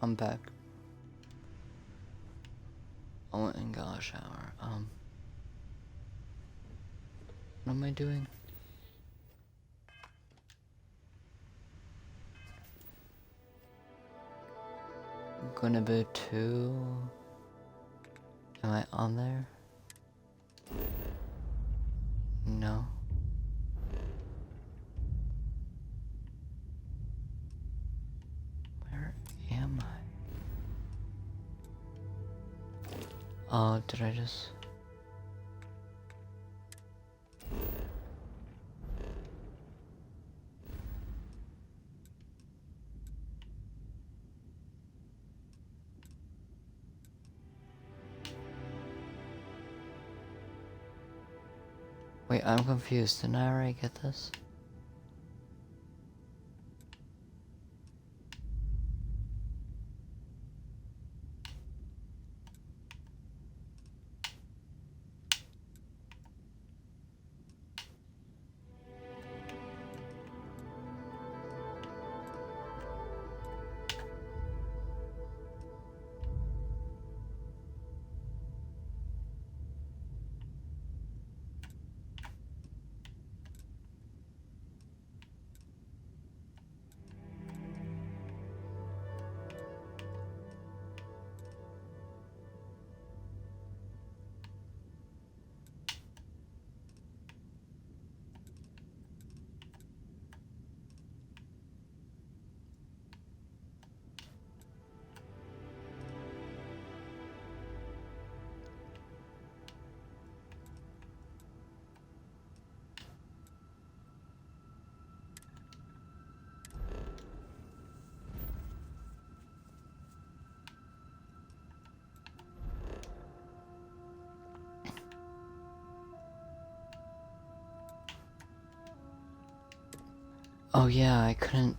I'm back. I went and got a shower. What am I doing? Gonna be 2. Am I on there? No. Where am I? Oh, did I just... Wait, I'm confused. Didn't I already get this? Oh yeah, I couldn't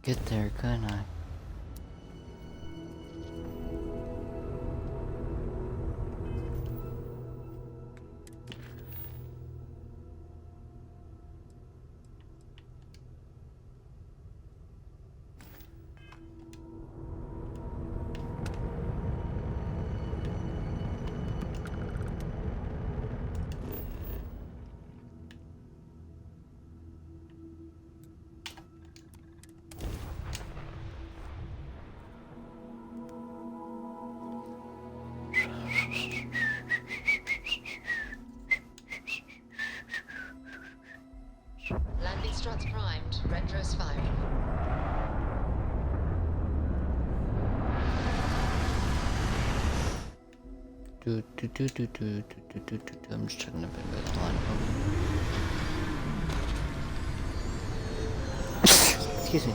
get there, couldn't I? Landing struts primed. Retros firing. I'm just checking if anybody's online. Excuse me.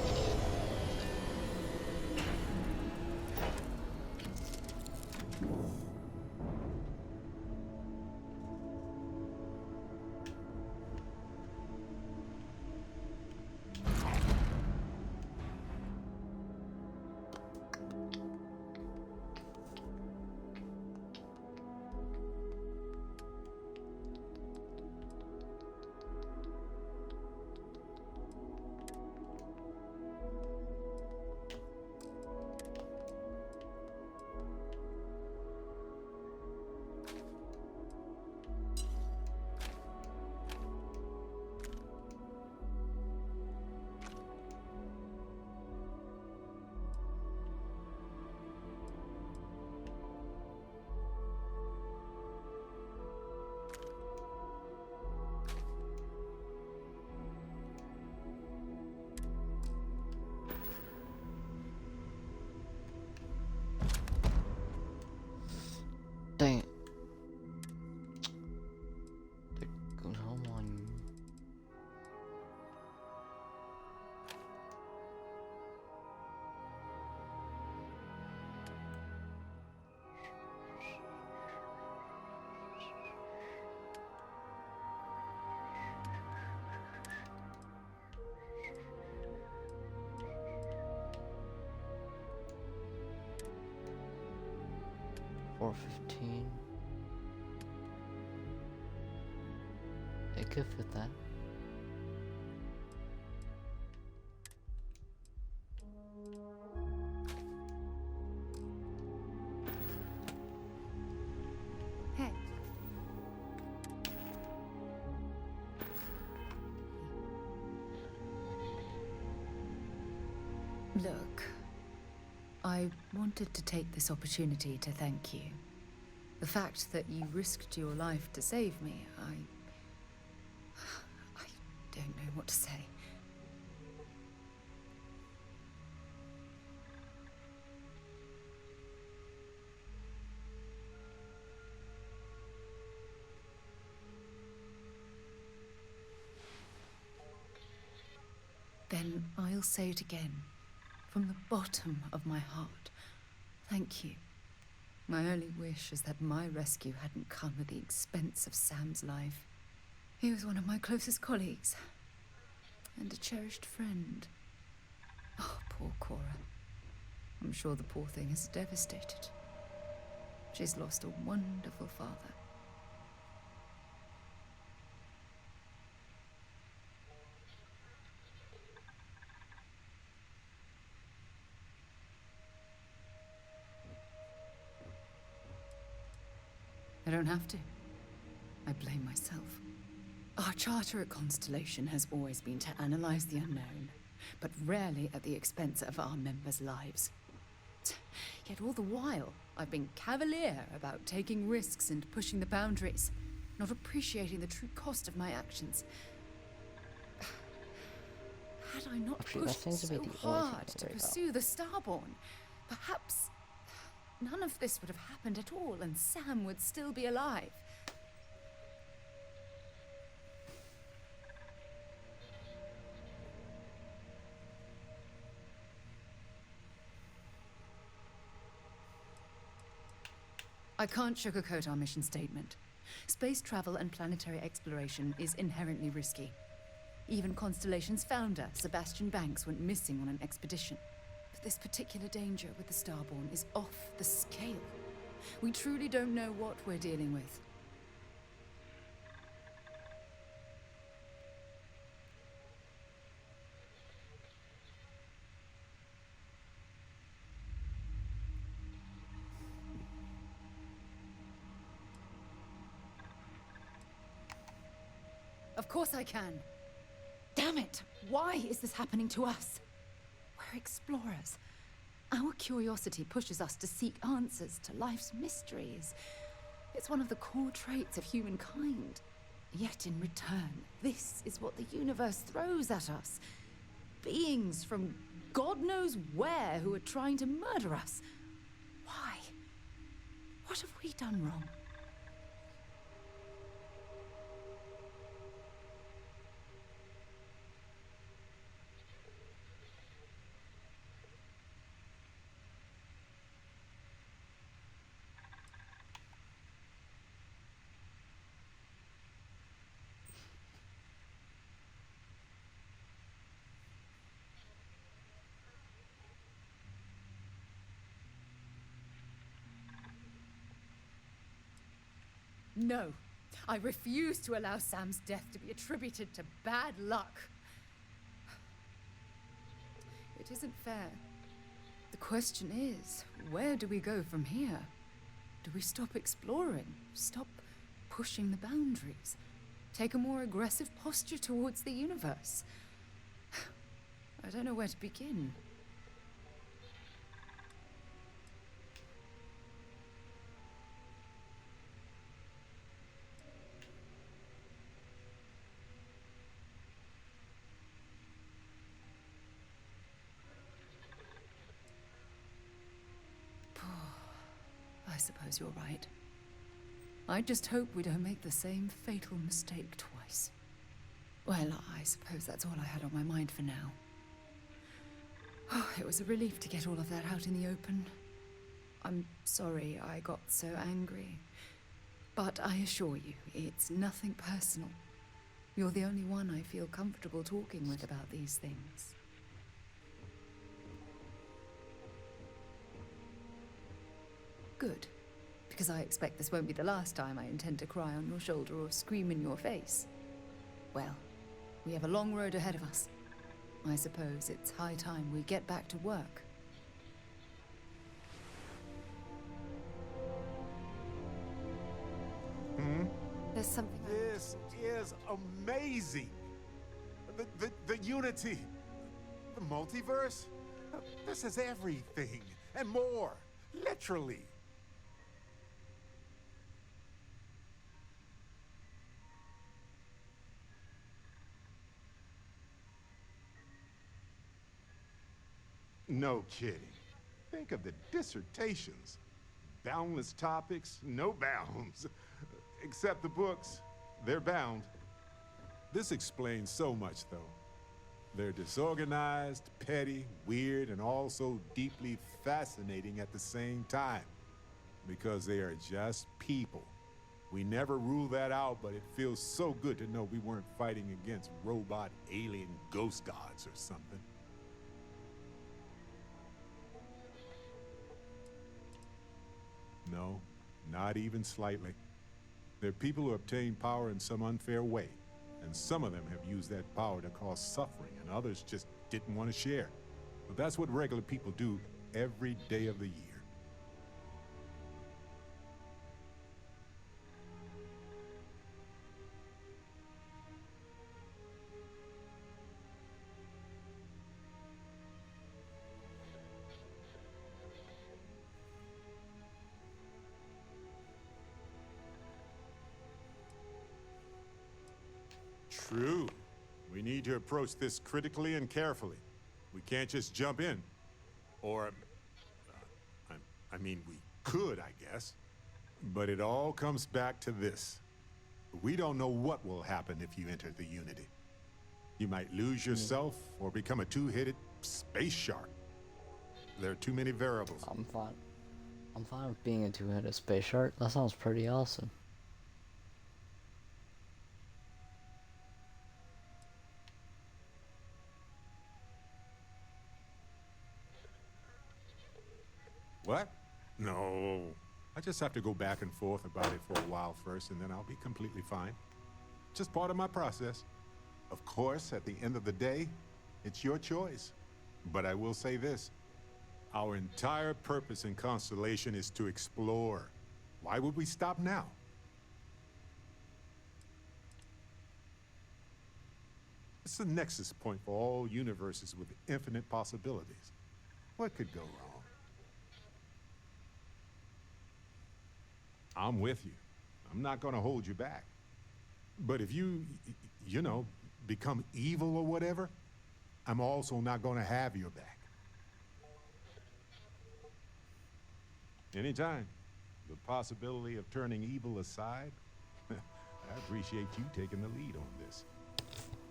Dang it. There goes home on. $4.15. It could fit that. Look, I wanted to take this opportunity to thank you. The fact that you risked your life to save me, I don't know what to say. Then I'll say it again, from the bottom of my heart. Thank you. My only wish is that my rescue hadn't come at the expense of Sam's life. He was one of my closest colleagues, and a cherished friend. Oh, poor Cora. I'm sure the poor thing is devastated. She's lost a wonderful father. I don't have to. I blame myself. Our charter at Constellation has always been to analyze the unknown, but rarely at the expense of our members' lives. Yet all the while, I've been cavalier about taking risks and pushing the boundaries, not appreciating the true cost of my actions. Had I not Actually, that pushed seems to be so the only thing hard to to worry about. pursue the Starborn, perhaps none of this would have happened at all, and Sam would still be alive. I can't sugarcoat our mission statement. Space travel and planetary exploration is inherently risky. Even Constellation's founder, Sebastian Banks, went missing on an expedition. But this particular danger with the Starborn is off the scale. We truly don't know what we're dealing with. Of course I can. Damn it! Why is this happening to us? We're explorers. Our curiosity pushes us to seek answers to life's mysteries. It's one of the core traits of humankind. Yet in return, this is what the universe throws at us. Beings from God knows where who are trying to murder us. Why? What have we done wrong? No. I refuse to allow Sam's death to be attributed to bad luck. It isn't fair. The question is, where do we go from here? Do we stop exploring? Stop pushing the boundaries? Take a more aggressive posture towards the universe? I don't know where to begin. I suppose you're right. I just hope we don't make the same fatal mistake twice. Well, I suppose that's all I had on my mind for now. Oh, it was a relief to get all of that out in the open. I'm sorry I got so angry. But I assure you, it's nothing personal. You're the only one I feel comfortable talking with about these things. Good. Because I expect this won't be the last time I intend to cry on your shoulder or scream in your face. Well, we have a long road ahead of us. I suppose it's high time we get back to work. There's something... This is amazing. The unity, the multiverse. This is everything and more. Literally. No kidding. Think of the dissertations. Boundless topics, no bounds. Except the books. They're bound. This explains so much, though. They're disorganized, petty, weird, and also deeply fascinating at the same time. Because they are just people. We never rule that out, but it feels so good to know we weren't fighting against robot alien ghost gods or something. No, not even slightly. They're people who obtain power in some unfair way, and some of them have used that power to cause suffering, and others just didn't want to share. But that's what regular people do every day of the year. True. We need to approach this critically and carefully. We can't just jump in. Or, I mean, we could, I guess. But it all comes back to this. We don't know what will happen if you enter the Unity. You might lose yourself or become a two-headed space shark. There are too many variables. I'm fine. I'm fine with being a two-headed space shark. That sounds pretty awesome. What? No. I just have to go back and forth about it for a while first, and then I'll be completely fine. Just part of my process. Of course, at the end of the day, it's your choice. But I will say this. Our entire purpose in Constellation is to explore. Why would we stop now? It's the nexus point for all universes with infinite possibilities. What could go wrong? I'm with you. I'm not gonna hold you back. But if you know, become evil or whatever, I'm also not gonna have your back. Anytime. The possibility of turning evil aside, I appreciate you taking the lead on this.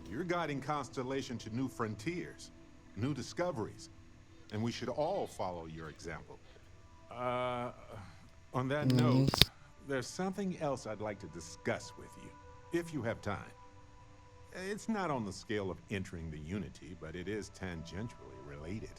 You're guiding Constellation to new frontiers, new discoveries, and we should all follow your example. On that note, there's something else I'd like to discuss with you, if you have time. It's not on the scale of entering the Unity, but it is tangentially related.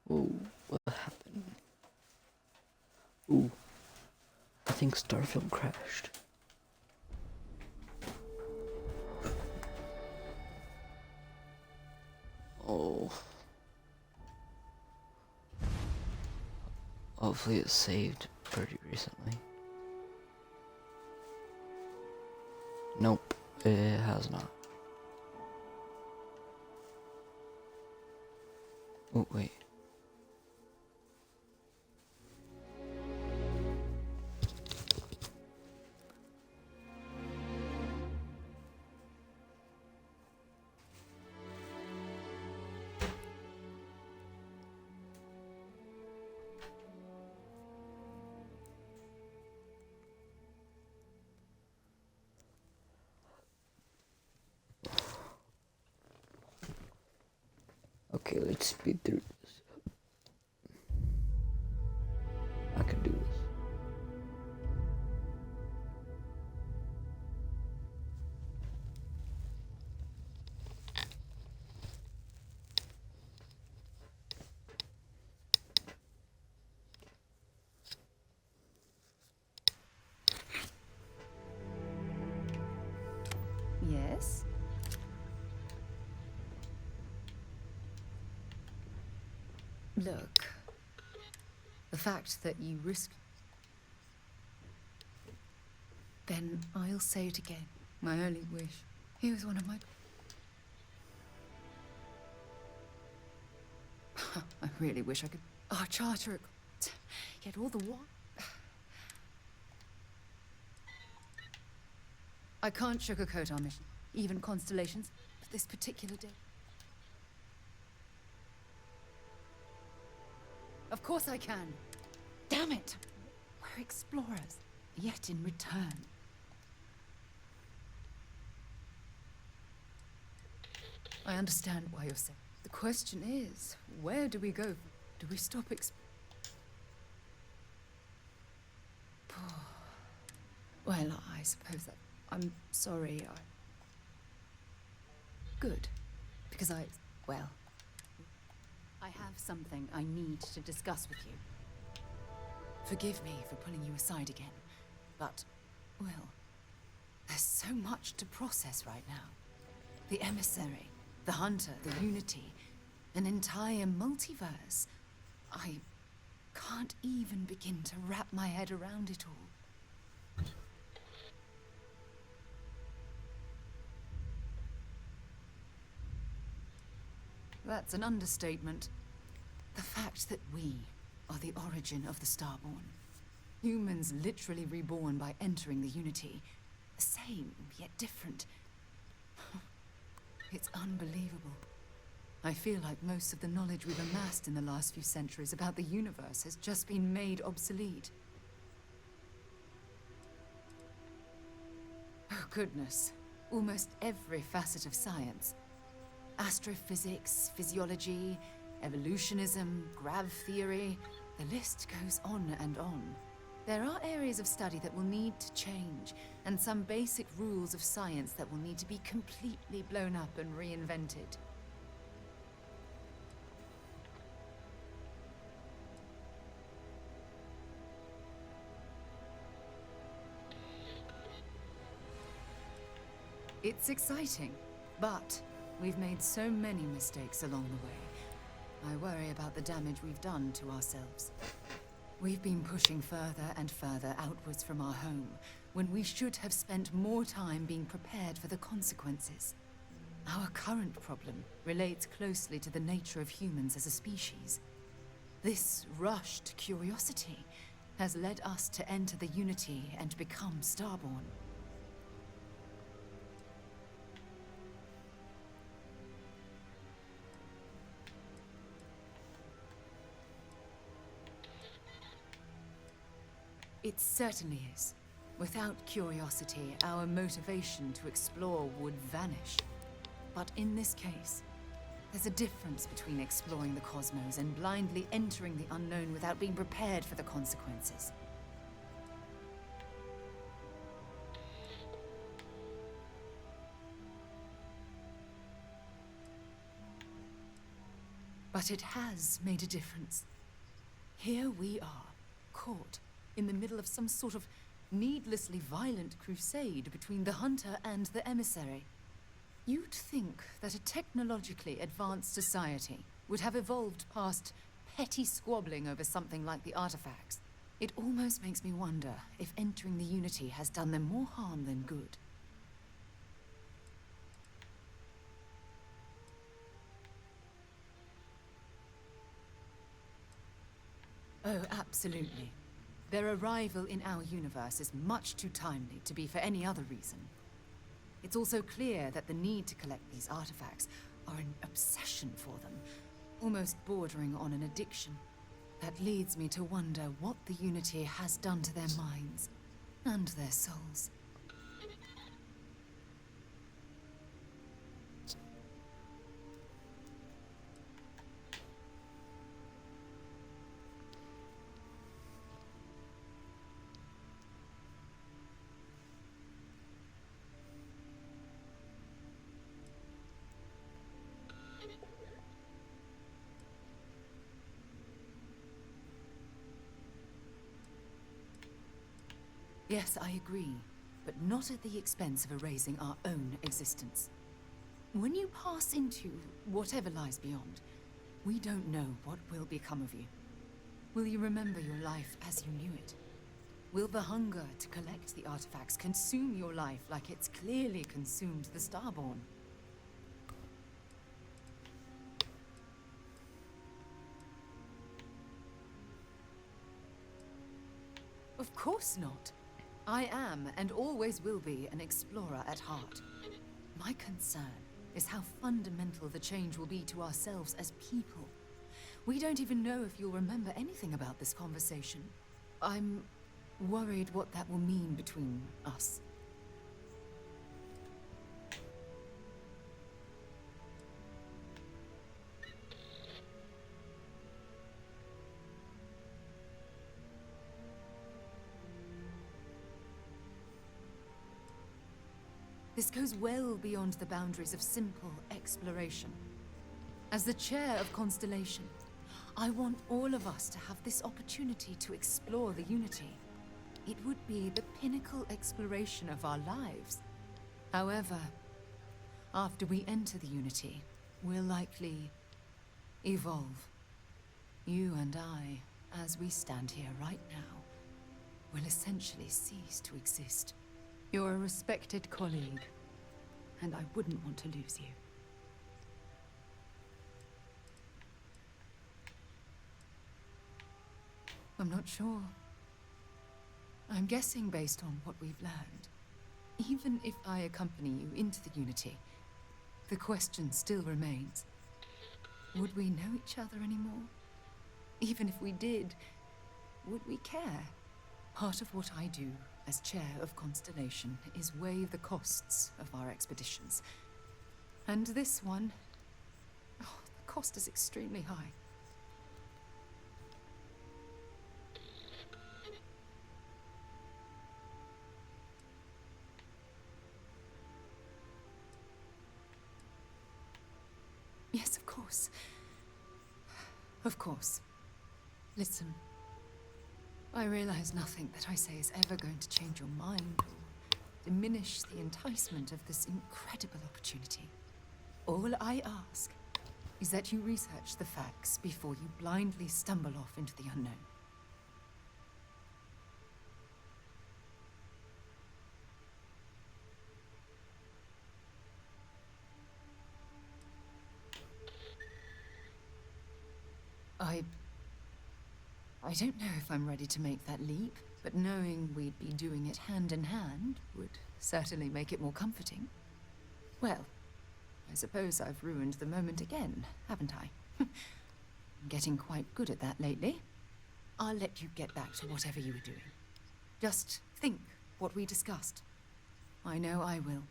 Ooh, what happened? Ooh, I think Starfield crashed. Oh. Hopefully it's saved pretty recently. Nope, it has not. Oh, wait. Okay, let's speed through this. I can do this. Yes? Look, the fact that you risked... Then I'll say it again. My only wish. He was one of my... I really wish I could... Our charter... Yet all the what? I can't sugarcoat our mission, even constellations, but this particular day... Of course I can. Damn it! We're explorers, yet in return. I understand why you're saying. The question is, where do we go? Do we stop Well, I suppose that... I'm sorry, Good. Because well... I have something I need to discuss with you. Forgive me for pulling you aside again, but, well, there's so much to process right now. The emissary, the hunter, the unity, an entire multiverse. I can't even begin to wrap my head around it all. That's an understatement. The fact that we are the origin of the Starborn. Humans literally reborn by entering the Unity. The same, yet different. It's unbelievable. I feel like most of the knowledge we've amassed in the last few centuries about the universe has just been made obsolete. Oh goodness. Almost every facet of science. Astrophysics, physiology, evolutionism, grav theory, the list goes on and on. There are areas of study that will need to change, and some basic rules of science that will need to be completely blown up and reinvented. It's exciting, but we've made so many mistakes along the way. I worry about the damage we've done to ourselves. We've been pushing further and further outwards from our home, when we should have spent more time being prepared for the consequences. Our current problem relates closely to the nature of humans as a species. This rushed curiosity has led us to enter the Unity and become Starborn. It certainly is. Without curiosity, our motivation to explore would vanish. But in this case, there's a difference between exploring the cosmos and blindly entering the unknown without being prepared for the consequences. But it has made a difference. Here we are, caught in the middle of some sort of needlessly violent crusade between the hunter and the emissary. You'd think that a technologically advanced society would have evolved past petty squabbling over something like the artifacts. It almost makes me wonder if entering the Unity has done them more harm than good. Oh, absolutely. Their arrival in our universe is much too timely to be for any other reason. It's also clear that the need to collect these artifacts are an obsession for them, almost bordering on an addiction. That leads me to wonder what the Unity has done to their minds and their souls. Yes, I agree, but not at the expense of erasing our own existence. When you pass into whatever lies beyond, we don't know what will become of you. Will you remember your life as you knew it? Will the hunger to collect the artifacts consume your life like it's clearly consumed the Starborn? Of course not. I am, and always will be, an explorer at heart. My concern is how fundamental the change will be to ourselves as people. We don't even know if you'll remember anything about this conversation. I'm worried what that will mean between us. This goes well beyond the boundaries of simple exploration. As the chair of Constellation, I want all of us to have this opportunity to explore the Unity. It would be the pinnacle exploration of our lives. However, after we enter the Unity, we'll likely evolve. You and I, as we stand here right now, will essentially cease to exist. You're a respected colleague, and I wouldn't want to lose you. I'm not sure. I'm guessing based on what we've learned. Even if I accompany you into the Unity, the question still remains. Would we know each other anymore? Even if we did, would we care? Part of what I do as chair of Constellation is weigh the costs of our expeditions. And this one, oh, the cost is extremely high. Yes, of course. Of course. Listen. I realize nothing that I say is ever going to change your mind or diminish the enticement of this incredible opportunity. All I ask is that you research the facts before you blindly stumble off into the unknown. I don't know if I'm ready to make that leap, but knowing we'd be doing it hand in hand would certainly make it more comforting. Well, I suppose I've ruined the moment again, haven't I? I'm getting quite good at that lately. I'll let you get back to whatever you were doing. Just think what we discussed. I know I will.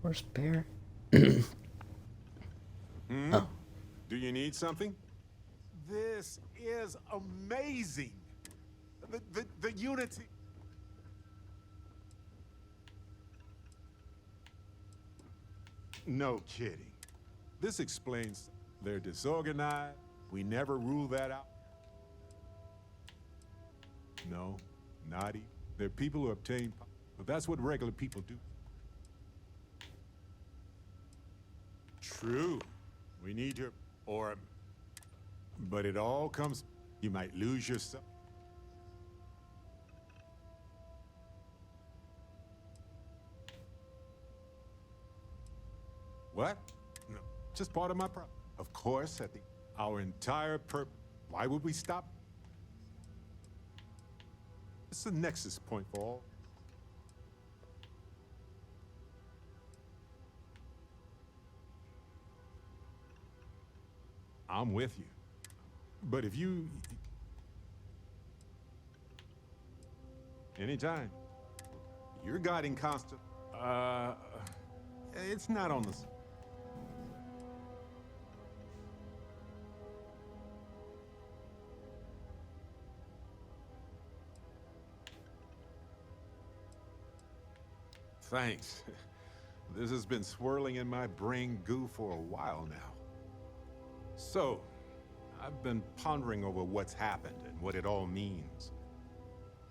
Where's Bear? Oh. Do you need something? This is amazing. The Unity. No kidding. This explains they're disorganized. We never rule that out. No, not even. They're people who obtain power. But that's what regular people do. True. We need your... or... But it all comes... You might lose yourself. What? No, just part of my problem. Of course, at the... Our entire Why would we stop? It's the nexus point for all. I'm with you. But if you... Anytime. Your guiding constant... It's not on the... Thanks. This has been swirling in my brain goo for a while now. So, I've been pondering over what's happened and what it all means.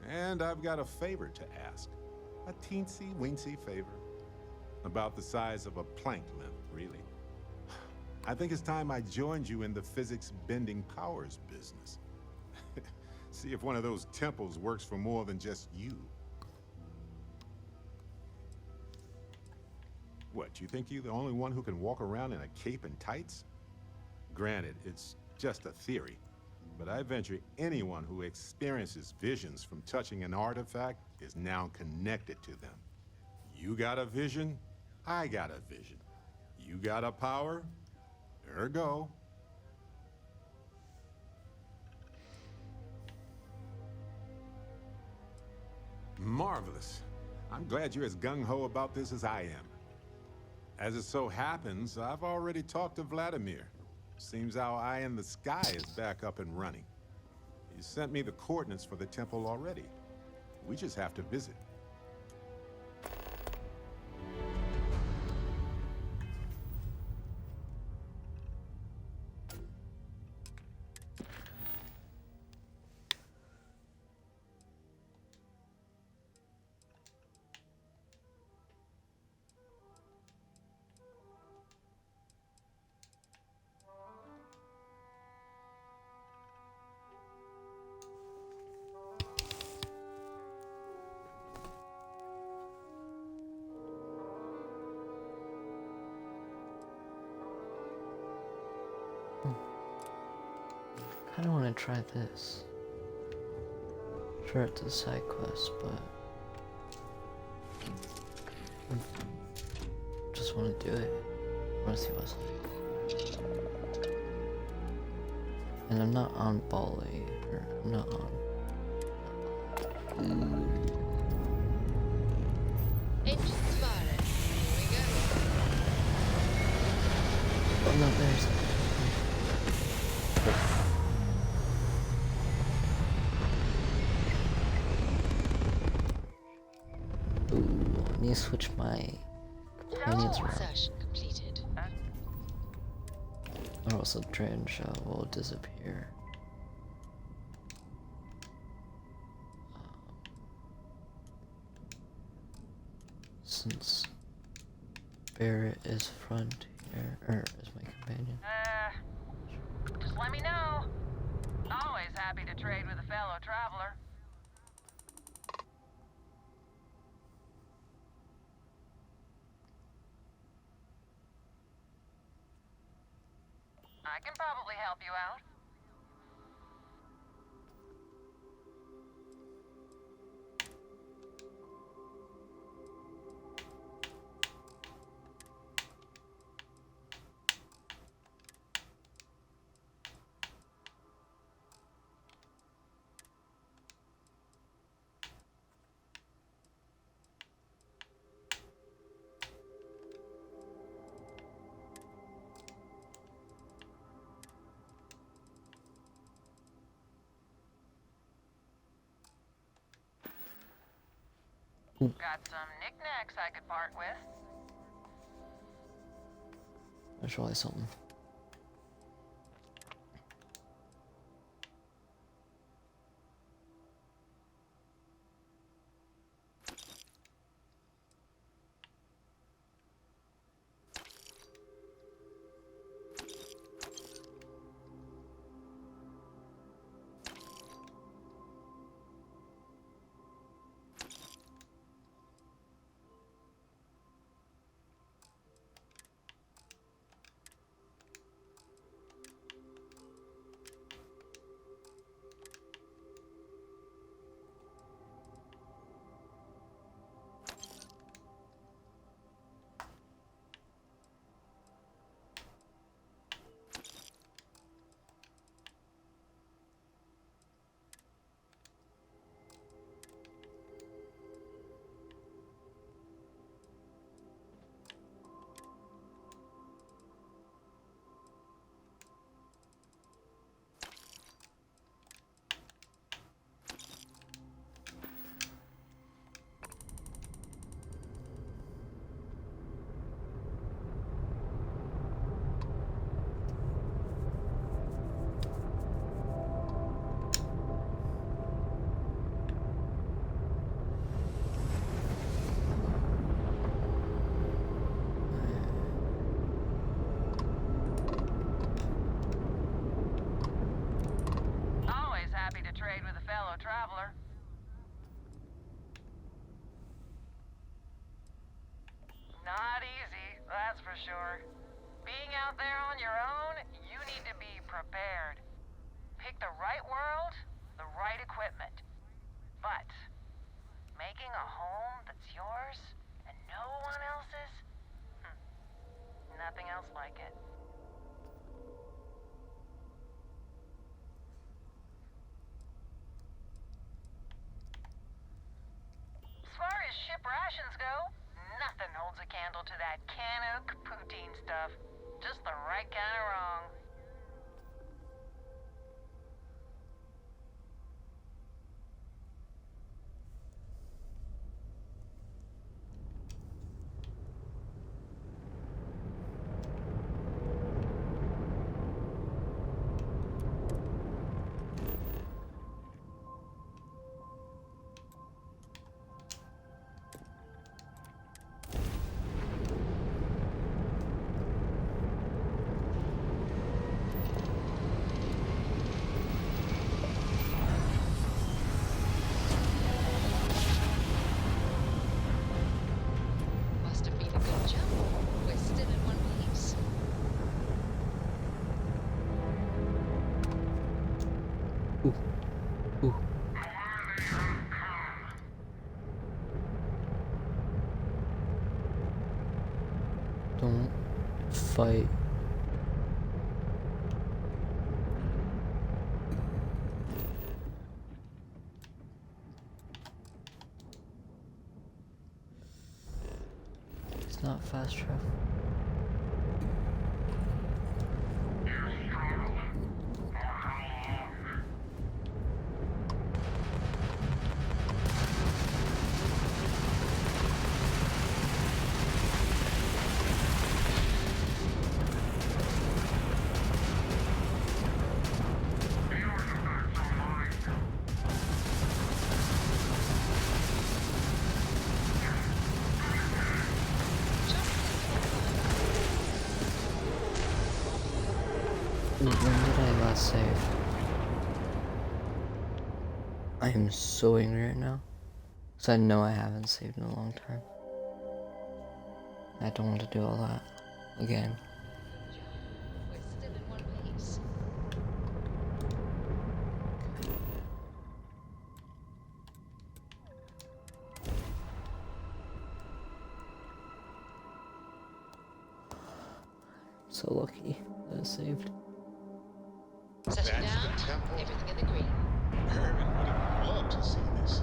And I've got a favor to ask. A teensy-weensy favor. About the size of a plank length, really. I think it's time I joined you in the physics-bending powers business. See if one of those temples works for more than just you. What, you think you're the only one who can walk around in a cape and tights? Granted, it's just a theory, but I venture anyone who experiences visions from touching an artifact is now connected to them. You got a vision, I got a vision. You got a power, ergo. Marvelous. I'm glad you're as gung-ho about this as I am. As it so happens, I've already talked to Vladimir. Seems our eye in the sky is back up and running. He sent me the coordinates for the temple already. We just have to visit. I kind of want to try this. Sure, it's a side quest, but I just want to do it. I want to see what's like. And I'm not on Bali, or I'm not on. Engines firing. Here we go. Oh no, there's. Ooh, I need to switch my companions around. Insertion completed. Or else the train shell will disappear. Since Barrett is frontier, or is my companion. Just let me know. Always happy to trade with a fellow traveler. I can probably help you out. Got some knickknacks I could part with. There's probably something. traveler. Not easy, that's for sure. Being out there on your own, you need to be prepared. Pick the right world, the right equipment. But making a home that's yours and no one else's? Nothing else like it. As far as ship rations go, nothing holds a candle to that Canuck poutine stuff. Just the right kind of wrong. Must have been a good jump. We're still in one piece. Ooh. Ooh. Don't fight. It's not fast travel. When did I last save? I am so angry right now. Because I know I haven't saved in a long time. I don't want to do all that again. We're still in one piece. So lucky that I saved. Setting That's down. the temple. Everything in the green. Herman would have loved to see this.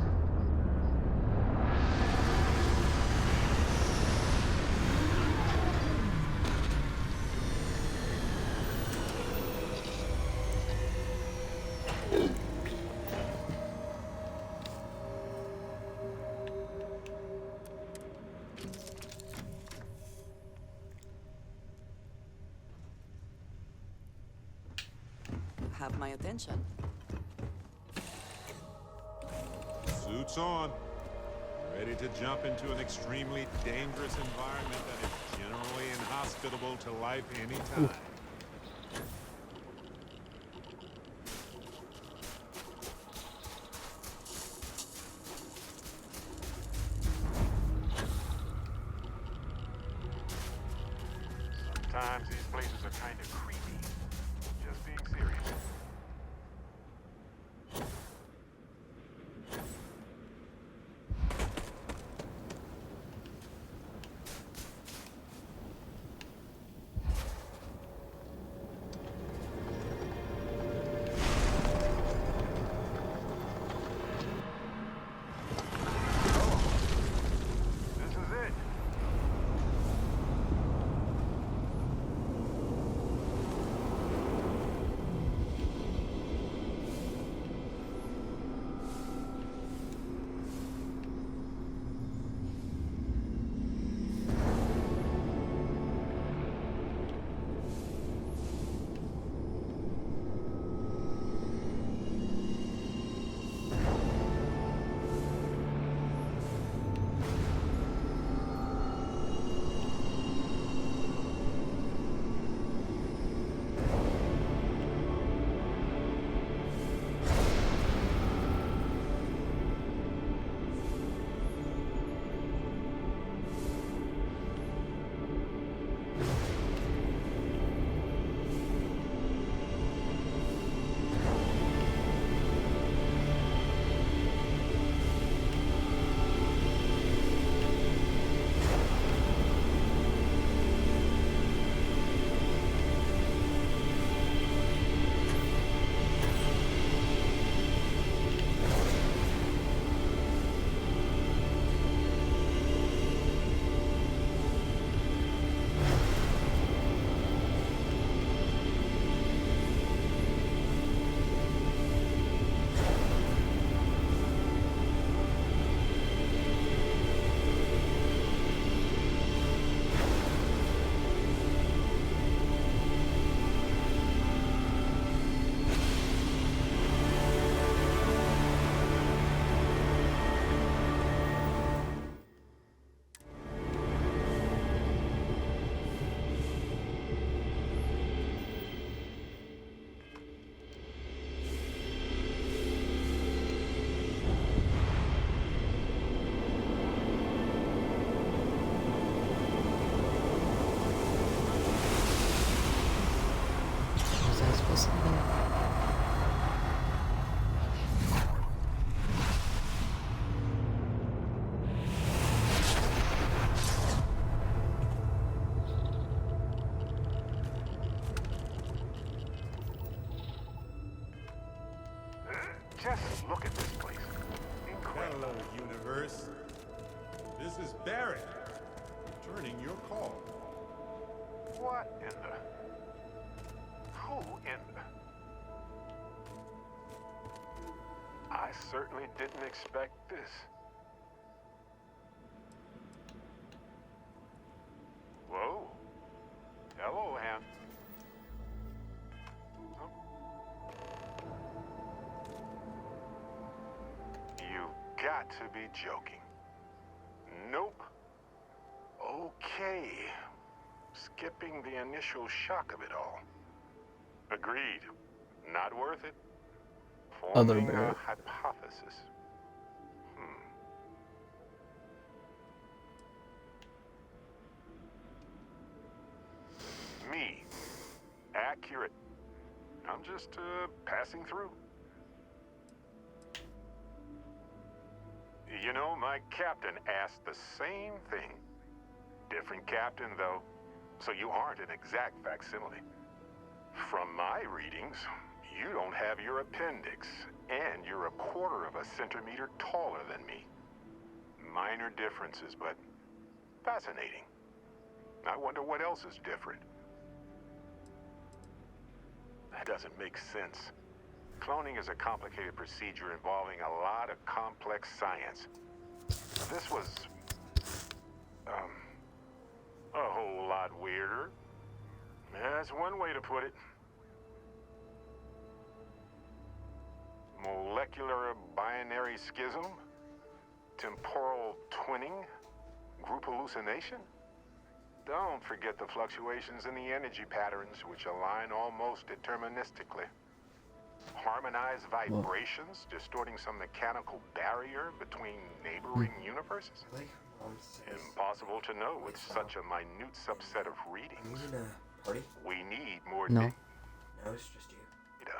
Have my attention. Suits on. Ready to jump into an extremely dangerous environment that is generally inhospitable to life anytime. Sometimes these places are kind of creepy. Just being serious. This is it. Just Just look at this place. Incredible. Hello, universe. This is Barrett. Returning your call. What in the... Who in the... I certainly didn't expect this. Whoa. Hello, Han. You got to be joking. Nope. Okay. Skipping the initial shock of it all. Agreed. Not worth it. Other Forming a Barrett. hypothesis. Me. Accurate. I'm just, passing through. You know, my captain asked the same thing. Different captain, though, so you aren't an exact facsimile. From my readings, you don't have your appendix, and you're a quarter of a centimeter taller than me. Minor differences, but fascinating. I wonder what else is different. That doesn't make sense. Cloning is a complicated procedure involving a lot of complex science. This was, a whole lot weirder. That's one way to put it. Molecular binary schism? Temporal twinning? Group hallucination? Don't forget the fluctuations in the energy patterns, which align almost deterministically. Harmonized vibrations, distorting some mechanical barrier between neighboring universes? Impossible to know with such a minute subset of readings. Party? We need more No. data. No, it's just you.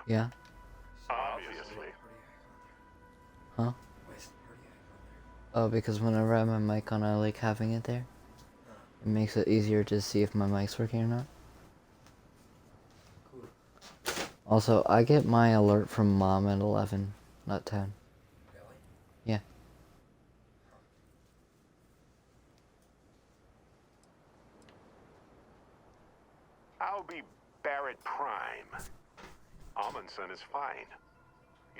Yeah. Obviously. Huh? Why is the party icon there? Oh, because whenever I have my mic on, I like having it there. It makes it easier to see if my mic's working or not. Cool. Also, I get my alert from mom at 11, not 10. Really? Yeah. I'll be Barrett Prime. Amundsen is fine.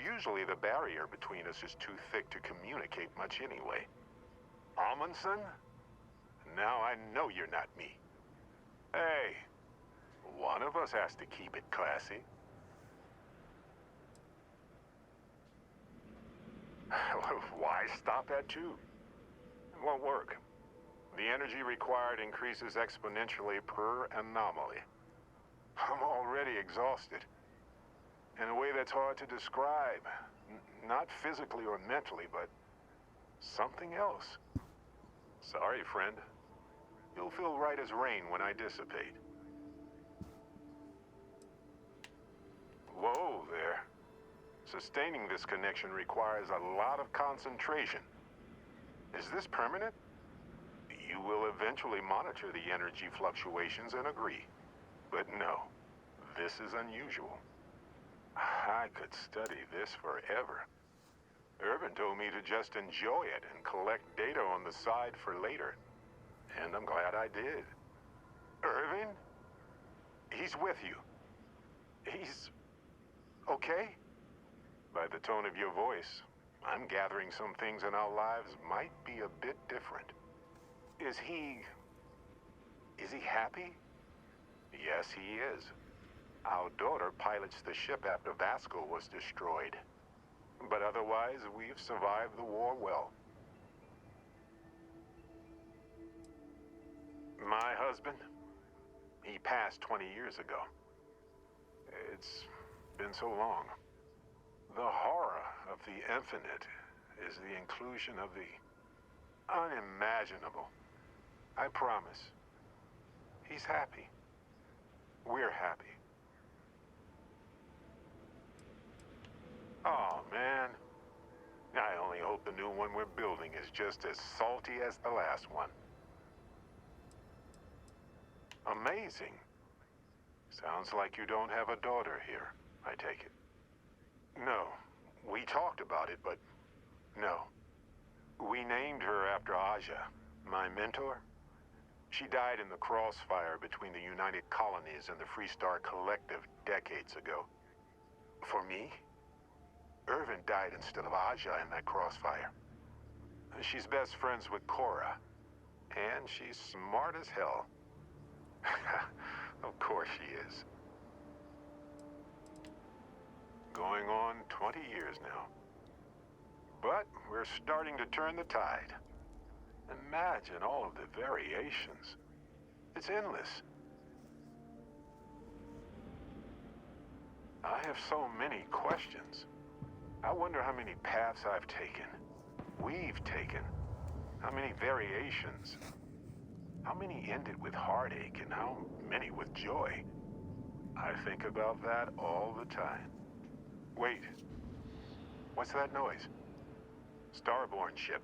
Usually the barrier between us is too thick to communicate much anyway. Amundsen? Now I know you're not me. Hey, one of us has to keep it classy. Why stop at 2? It won't work. The energy required increases exponentially per anomaly. I'm already exhausted. In a way that's hard to describe. Not physically or mentally, but something else. Sorry, friend. You'll feel right as rain when I dissipate. Whoa there. Sustaining this connection requires a lot of concentration. Is this permanent? You will eventually monitor the energy fluctuations and agree. But no, this is unusual. I could study this forever. Irvin told me to just enjoy it and collect data on the side for later. And I'm glad I did. Irvin? He's with you. He's... okay? By the tone of your voice, I'm gathering some things in our lives might be a bit different. Is he happy? Yes, he is. Our daughter pilots the ship after Vasco was destroyed. But otherwise, we've survived the war well. My husband, he passed 20 years ago. It's been so long. The horror of the infinite is the inclusion of the unimaginable. I promise. He's happy. We're happy. the new one we're building is just as salty as the last one. Amazing. Sounds like you don't have a daughter here, I take it. No, we talked about it, but no. We named her after Aja, my mentor. She died in the crossfire between the United Colonies and the Freestar Collective decades ago. For me, Irvin died instead of Aja in that crossfire. She's best friends with Cora, and she's smart as hell. Of course she is. Going on 20 years now. But we're starting to turn the tide. Imagine all of the variations. It's endless. I have so many questions. I wonder how many paths I've taken, we've taken, how many variations, how many ended with heartache and how many with joy. I think about that all the time. Wait, what's that noise? Starborn ship.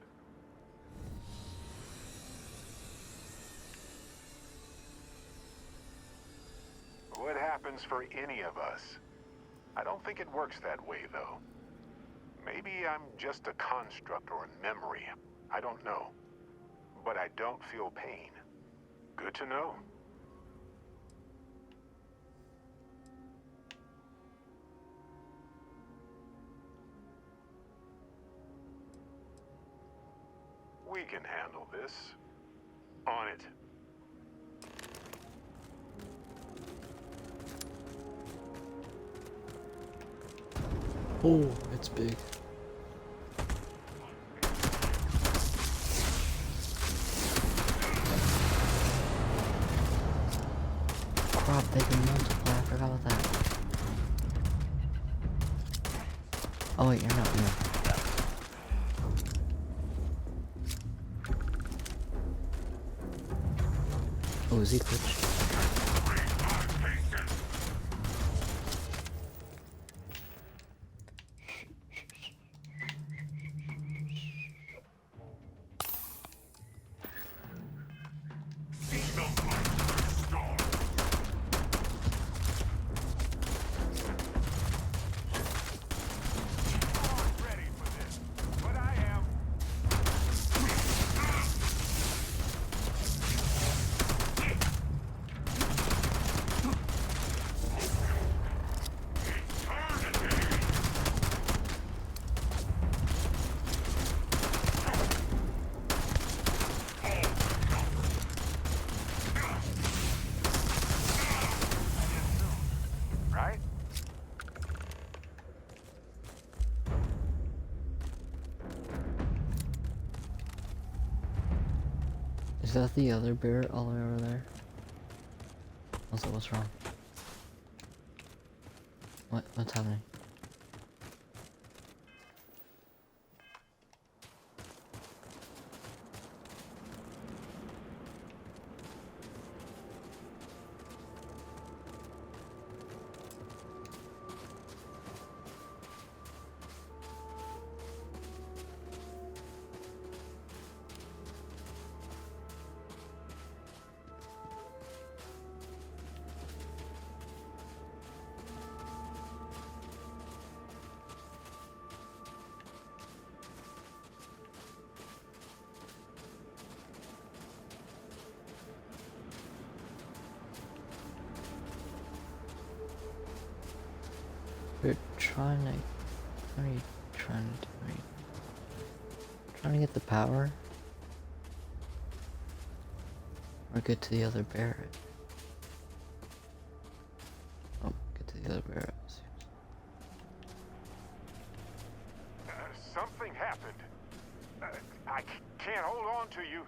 What happens for any of us? I don't think it works that way, though. Maybe I'm just a construct or a memory. I don't know. But I don't feel pain. Good to know. We can handle this. On it. Oh, it's big. Crap, they can multiply. I forgot about that. Oh wait, you're not new. Oh, is he glitched? Is that the other bear all the way over there? Also, what's wrong? What's happening? You're trying to... What are you trying to do? Are you trying to get the power? Or get to the other barret? Oh, get to the other barret. Something happened. I can't hold on to you.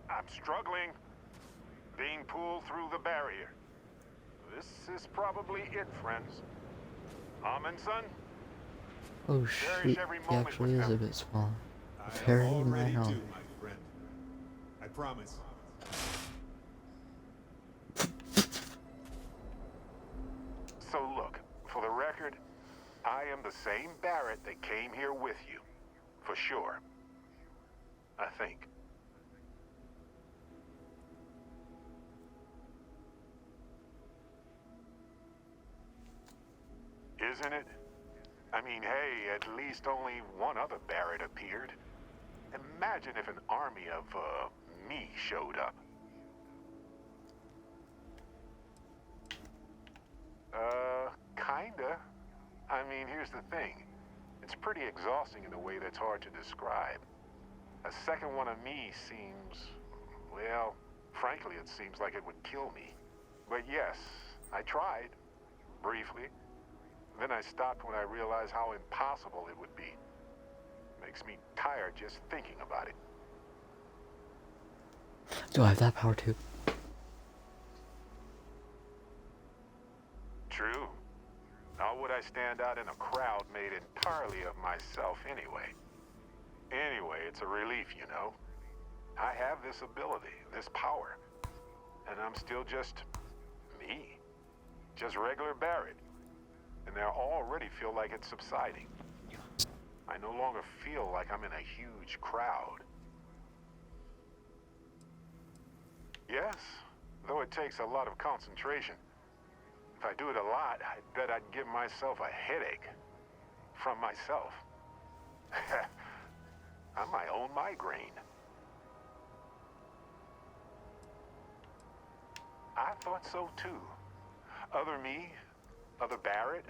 I'm struggling. Being pulled through the barrier. This is probably it, friends. Amundsen? Oh shoot, he actually is a bit small. Very I am all ready mild. to, my friend. I promise. So look, for the record, I am the same Barrett that came here with you. for sure. I think. Isn't it? I mean, hey, at least only one other Barrett appeared. Imagine if an army of, me showed up. Kinda. I mean, here's the thing. It's pretty exhausting in a way that's hard to describe. A second one of me seems... well, frankly, it seems like it would kill me. But yes, I tried. Briefly. Then I stopped when I realized how impossible it would be. Makes me tired just thinking about it. Do I have that power too? True. How would I stand out in a crowd made entirely of myself anyway? Anyway, it's a relief, you know. I have this ability, this power. And I'm still just... me. Just regular Barrett. And I already feel like it's subsiding. I no longer feel like I'm in a huge crowd. Yes, though it takes a lot of concentration. If I do it a lot, I bet I'd give myself a headache. From myself. I'm my own migraine. I thought so too. Other me, other Barrett,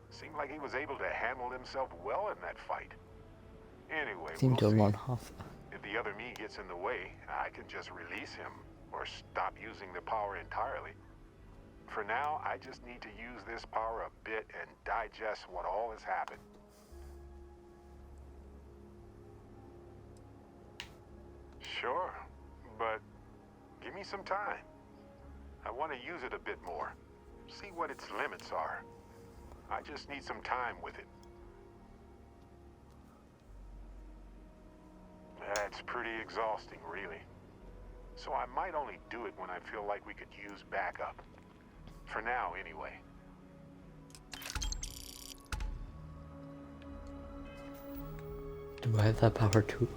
seemed like he was able to handle himself well in that fight. Anyway, Seemed to we'll see. run off. If the other me gets in the way, I can just release him or stop using the power entirely. For now, I just need to use this power a bit and digest what all has happened. Sure, but give me some time. I want to use it a bit more. See what its limits are. I just need some time with it. That's pretty exhausting, really. So I might only do it when I feel like we could use backup. For now, anyway. Do I have that power too?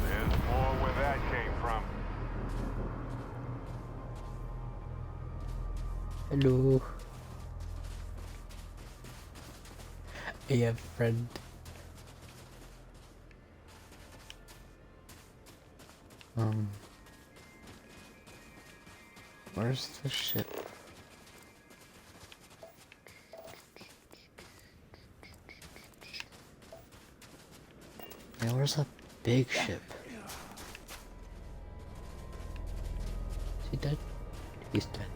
There's more where that came from. Hello. Hey, a friend. Where's the ship? Yeah, where's that big ship? Is he dead? He's dead.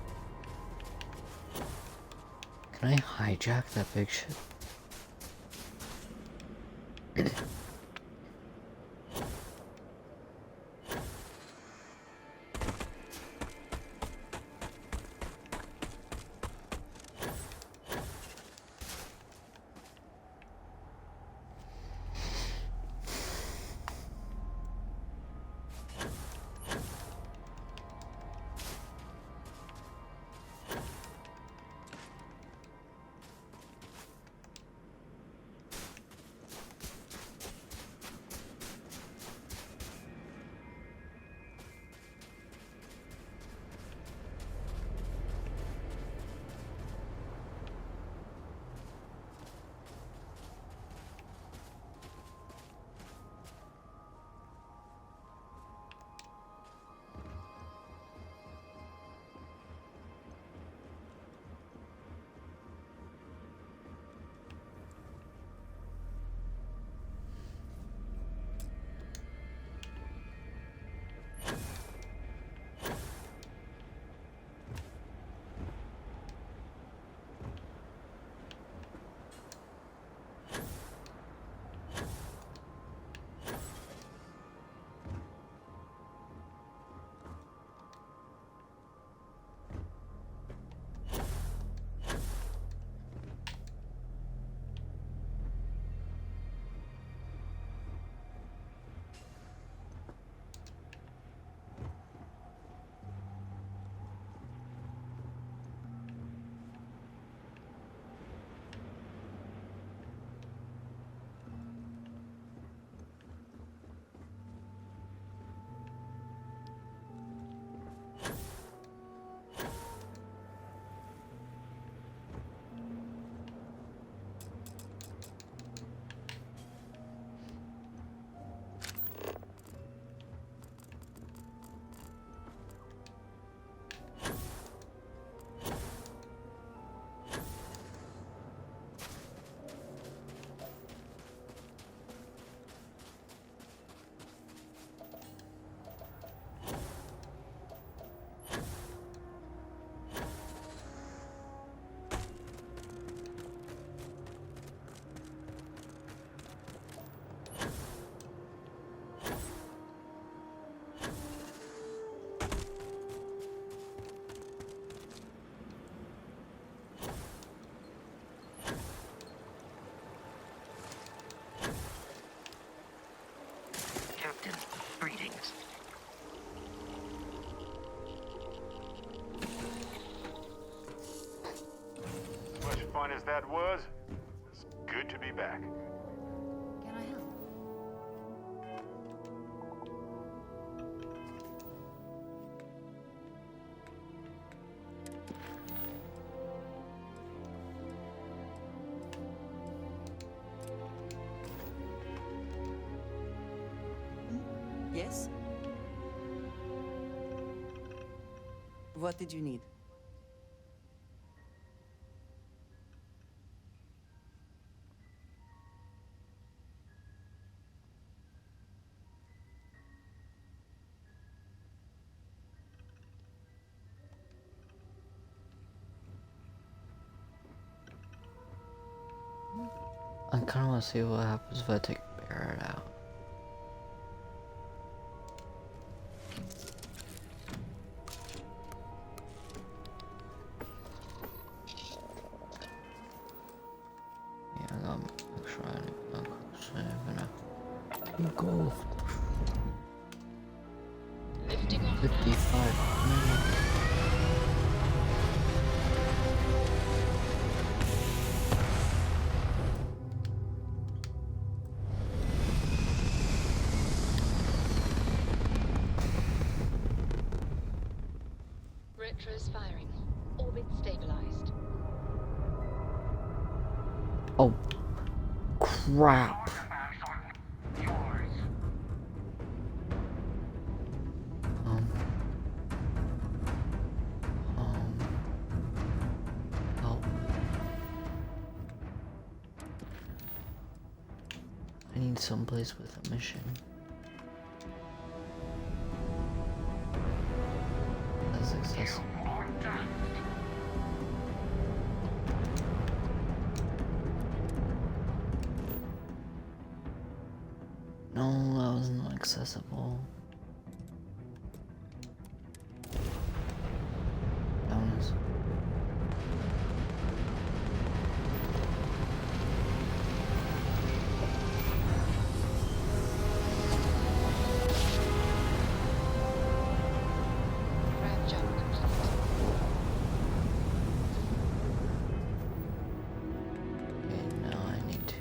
Can I hijack that big ship? fun as that was, it's good to be back. Can I help? Yes? What did you need? I kind of want to see what happens if I take Barrett out. Yeah, I got extra item. Go. Lifting off 55 minutes. Retros firing. Orbit stabilized. Oh, crap. Um, help. I need someplace with a mission. That's accessible. No, that was not accessible. Bonus. Grab jump complete. Okay, now I need to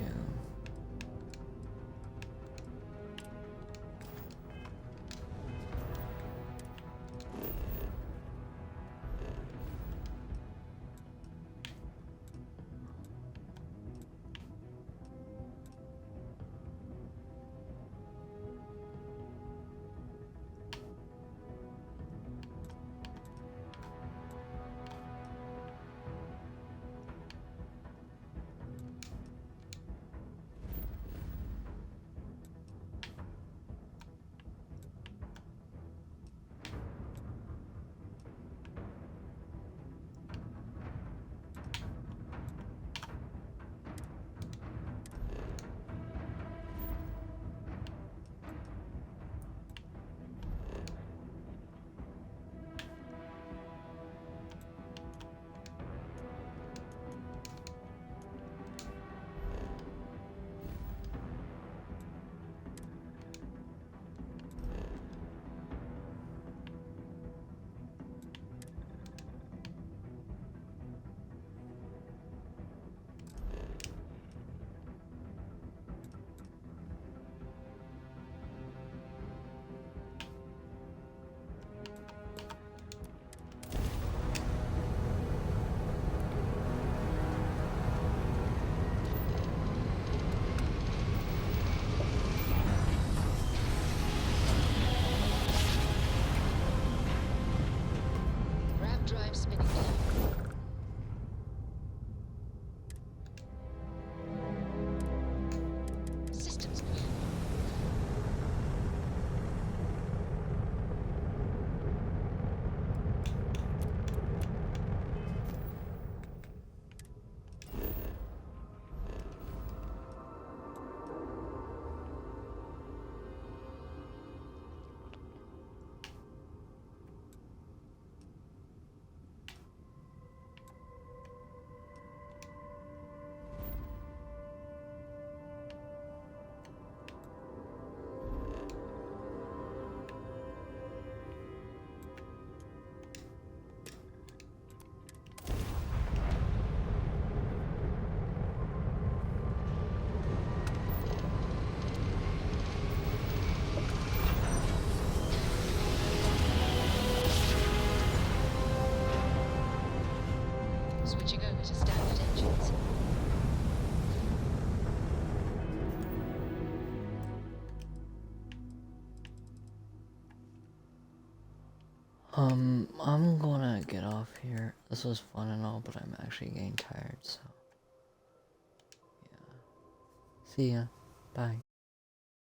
I'm gonna get off here. This was fun and all, but I'm actually getting tired, so yeah. See ya. Bye.